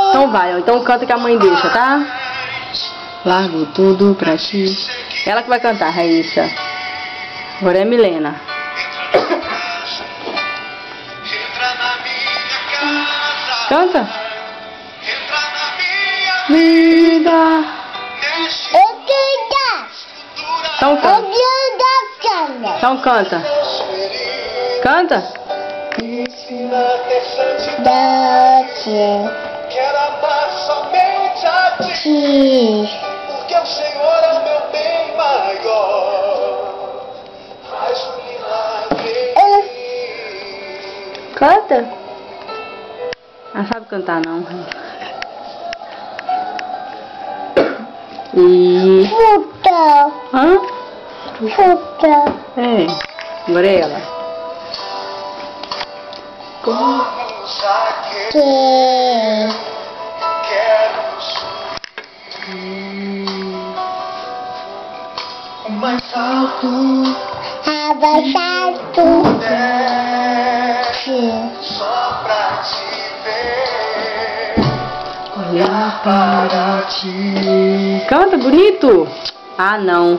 Então vai, então canta que a mãe deixa, tá? Largo tudo pra ti. Ela que vai cantar, Raíssa. Agora é Milena. Canta. Vida. Então canta. Então canta. Canta. Quero amar somente a ti, porque o Senhor é o meu bem maior. Faz um milagre em mim. Canta. Não sabe cantar não. E... Fruta. Hã? Fruta. É. Agora é ela. Que Quero o mais alto abaixado. só pra te ver. Olhar para ti. Canta bonito. Ah, não.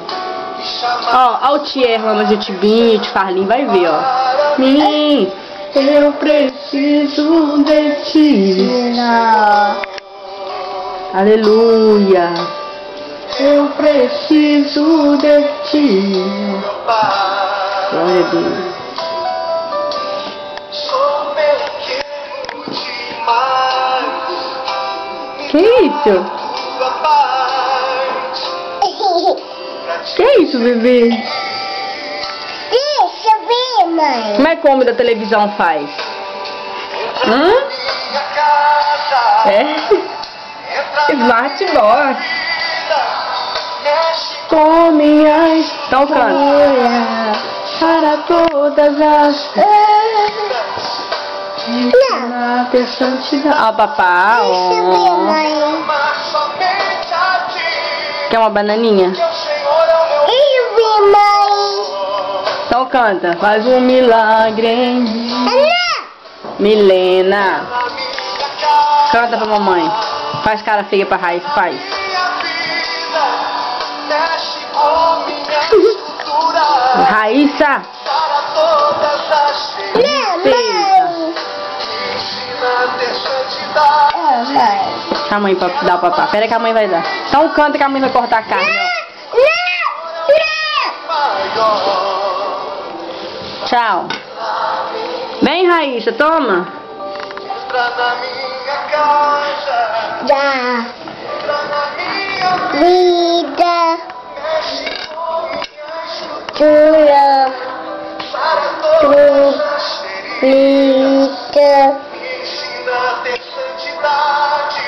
Ó, o Thierry, mas o Tibinho, o Farlinho, vai ver, ó. Eu preciso de ti. Aleluia. Eu preciso de ti. Glória a Deus. Sou meu quero demais. Que isso? Tua paz. Que isso, bebê? Deixa eu ver, mãe. Como é que o homem da televisão faz? Minha casa. É? Entra Smartbox. mexe Com minhas... Então canta. Para todas as... Na ter santidade. Ó, papá. Deixa eu ver, Ó. mãe. amar somente a ti. Quer uma bananinha? Que o Senhor é o meu Deixa eu ver, mãe. Então canta. Faz um milagre em mim. Ana. Milena. na minha casa. Canta pra mamãe. Faz cara feia pra Raíssa, faz. Minha vida mexe com minha estrutura. Raíssa. Para todas as feridas. Não, mãe. Ensina a ter santidade. Mãe. Deixa a mãe pra dar o papá. Pera que a mãe vai dar. Então canta que a mãe vai cortar a carne, ó. Maior. Tchau. Vem, Raíssa, toma. Entra na minha casa. Já. Entra na minha Vida. mexe com minha estrutura. Tura. Para todas as feridas. Vida. Me ensina a ter santidade.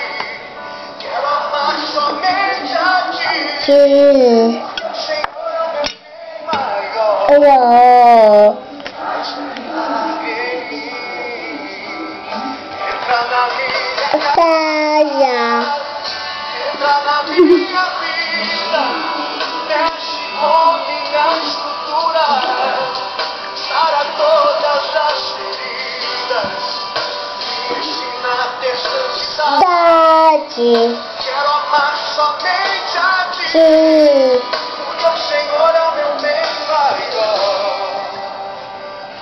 Quero amar somente a ti. Que. O Senhor é o meu bem maior. Oh. Faz um milagre em mim. Entra na minha casa. Saia. Entra na minha vida. Mexe com minha estrutura. Sara todas as feridas. Me ensina a ter santidade. Quero amar somente a ti. Que. Porque o Senhor é o meu bem maior.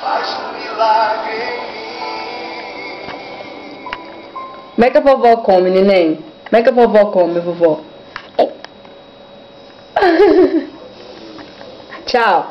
Faz um milagre em mim. Como é que a vovó come, neném? Como é que a vovó come, vovó? Tchau.